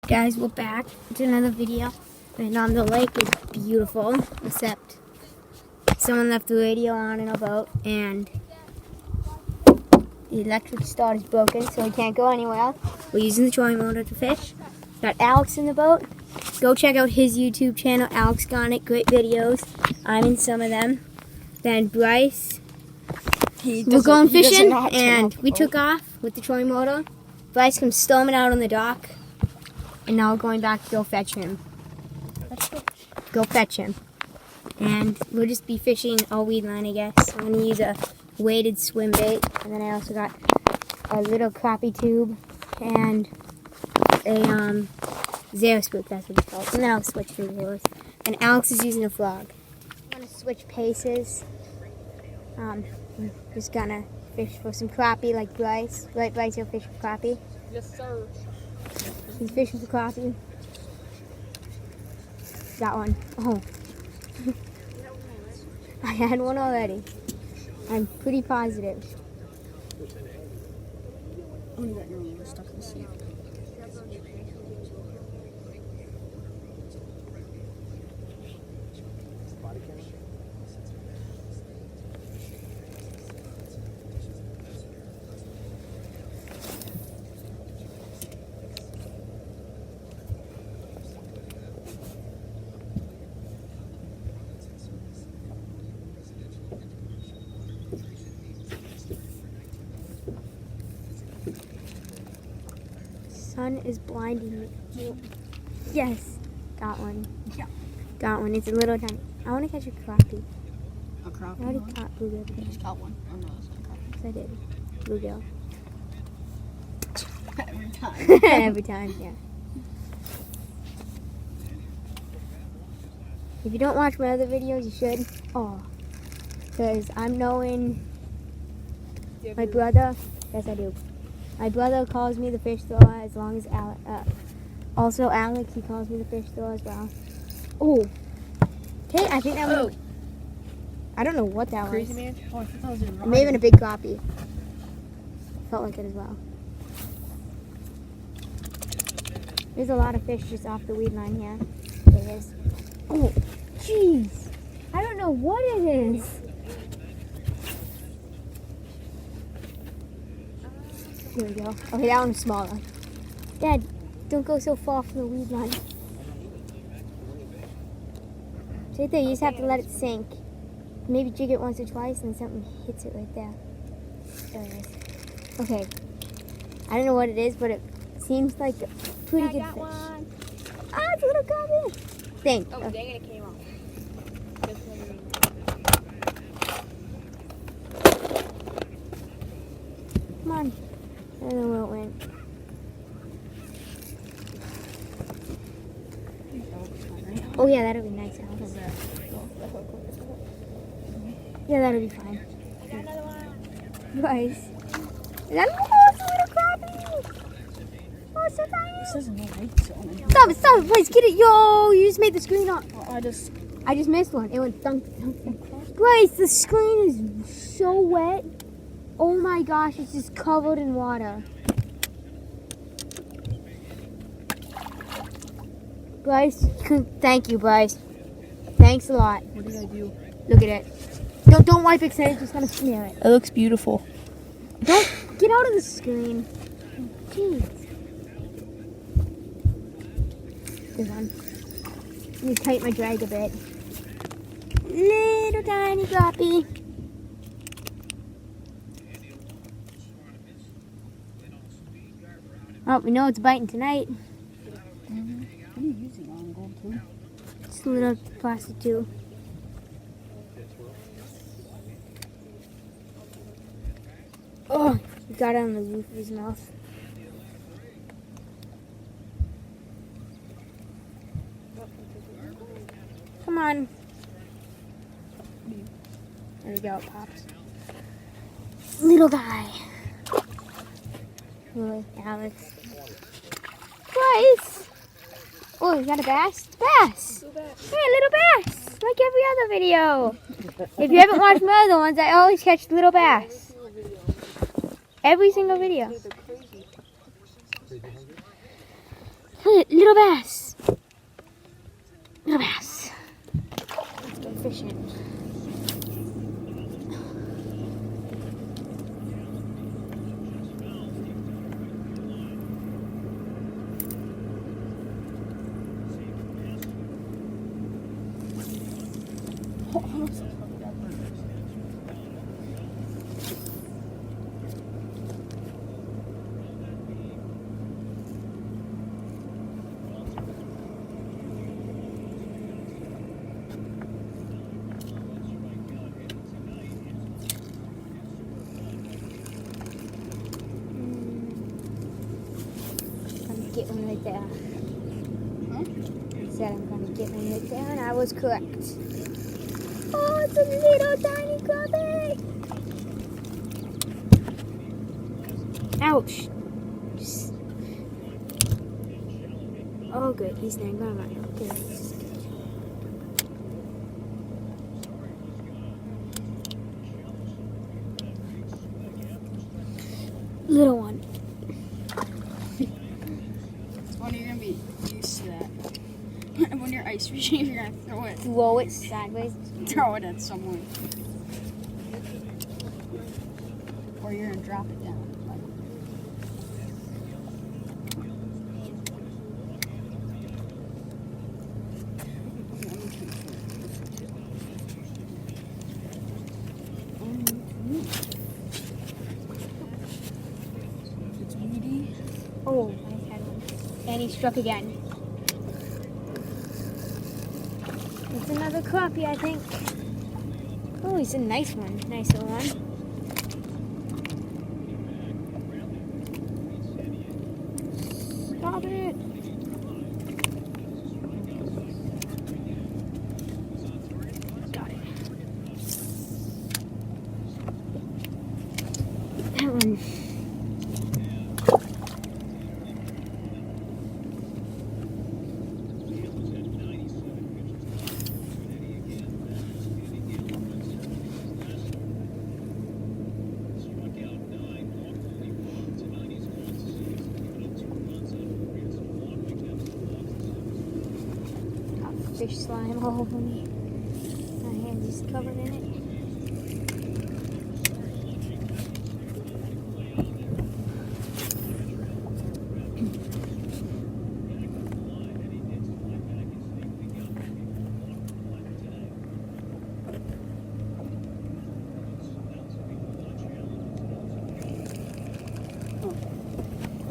Guys, we're back to another video, and the lake is beautiful, except someone left the radio on in a boat, and the electric start is broken, so we can't go anywhere. We're using the trolling motor to fish. Got Alex in the boat. Go check out his YouTube channel, Alex Garnet. Great videos. I'm in some of them. Then Bryce. We're going fishing, and we took off with the trolling motor. Bryce comes storming out on the dock, and now we're going back to go fetch him. Let's go fetch him. And we'll just be fishing all weed line, I guess. I'm going to use a weighted swim bait, and then I also got a little crappie tube and a zero spook, that's what it's called. And then I'll switch through the lures. And Alex is using a frog. I'm going to switch paces. I'm just going to fish for some crappie like Bryce. Right, Bryce, you'll fish for crappie? Yes, sir. He's fishing for crappie. Got one. Oh. I had one already. I'm pretty positive. Oh, you got your lure stuck in the seat. Sun is blinding me. Yes, got one. Yeah. Got one. It's a little tiny. I want to catch a crappie. A crappie? I already caught bluegill You today. just caught one. Oh no, that's not a crappie. Yes, I did. Bluegill. Every time. Every time, yeah. If you don't watch my other videos, you should. Oh, because I'm knowing my brother. Yes, I do. My brother calls me the fish thrower as long as Alex. Also, Alex, he calls me the fish thrower as well. Oh, okay. I think that was. I don't know what that Crazy was. man? Oh, I thought that was in It may have been a big crappie. Felt like it as well. There's a lot of fish just off the weed line here. There is. Oh, jeez. I don't know what it is. Here we go. Okay, that one's smaller. Dad, don't go so far from the weed line. It's right there. You just have to let it sink. Maybe jig it once or twice and something hits it right there. There it is. Okay. I don't know what it is, but it seems like a pretty good fish. One. Ah, it's a little crappie. Thanks. Oh, dang it, it came off. Come on. I don't know where it went. Oh yeah, that'll be nice, Alex. Yeah, that'll be fine. I got another one. Guys. Is that it's a little crappie? Oh, it's so tiny. This isn't no weight zone. Stop it, please, get it. Yo, you just made the screen on. Well, I just missed one. It went thunk. Grace, the screen is so wet. Oh my gosh, it's just covered in water. Bryce, thank you, Bryce. Thanks a lot. What did I do? Look at it. Don't wipe it, it's just gonna smear it. It looks beautiful. Don't get out of the screen. Jeez. Good one. Let me tighten my drag a bit. Little tiny crappie. Oh, we know it's biting tonight. What are you using on gold too? Just a little plastic tube. Oh, he got it on the roof of his mouth. Come on. There we go, it pops. Little guy. Really, Alex. Bryce! Oh, you got a bass? Bass! Hey, little bass! Like every other video. If you haven't watched my other ones, I always catch little bass. Every single video. Little bass. Little bass. Let's go fishing. Get one right there. Huh? He said I'm gonna get one right there, and I was correct. Oh, it's a little tiny crappie! Ouch! Oh, good. He's not gonna run. Okay. Little one. When you're gonna be used to that. When you're ice fishing, you're gonna Throw it sideways. throw it at someone. Or you're gonna drop it down. It's meaty. Oh, nice head one. And he struck again. It's another crappie, I think. Oh, he's a nice one. Nice little one. Stop it. Got it. That one. Fish slime all over me. My hands is covered in it.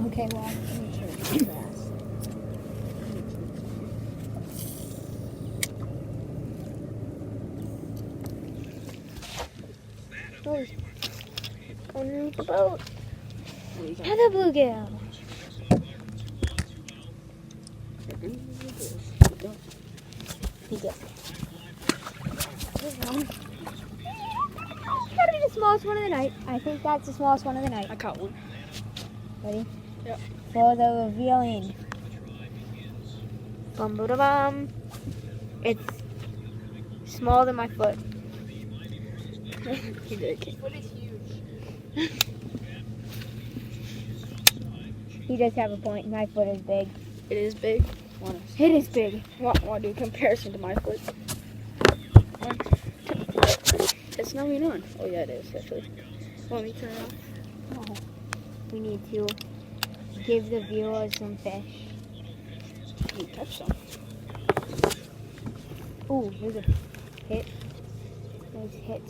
Okay, well. Oh, underneath the boat. Another bluegill. He did. This one. Gotta be the smallest one of the night. I think that's the smallest one of the night. I caught one. Ready? Yep. For the revealing. Bum ba da bum. It's smaller than my foot. He did. His foot is huge. He does have a point. My foot is big. It is big. It is big. Want to do a comparison to my foot? It's not even on. Oh yeah, it is actually. Want me to turn it off? Oh, we need to give the viewers some fish. You catch some. Ooh, there's a hit. Nice hit.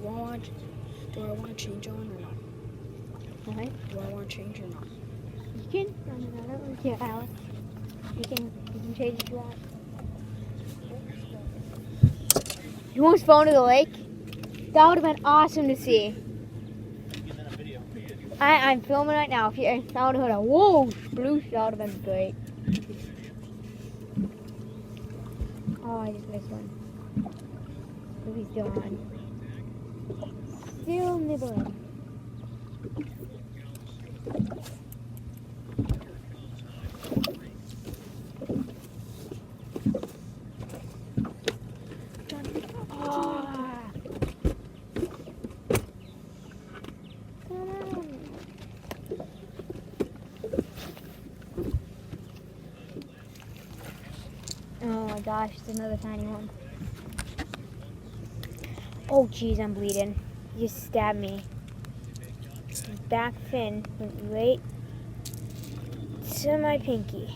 Do I want to change on or not? Alright. Do I want to change or not? You can. I don't care, Alex. You can change if you want. You almost fell into the lake? That would have been awesome to see. I'm filming right now. If you would have heard a whoa sploosh, that would have been great. Oh, I just missed one. What he's doing? Still nibbling. my gosh, it's another tiny one. Oh jeez, I'm bleeding. He just stabbed me. His back fin went right to my pinky.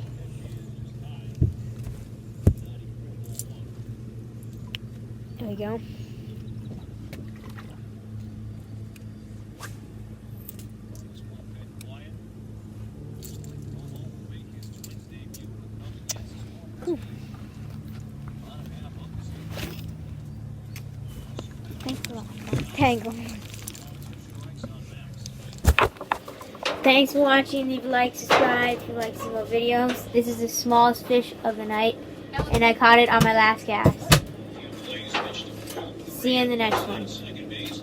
There we go. Whew. Thanks a lot. Tangle. Thanks for watching. Leave a like, subscribe if you like some more videos. This is the smallest fish of the night, and I caught it on my last cast. See you in the next one.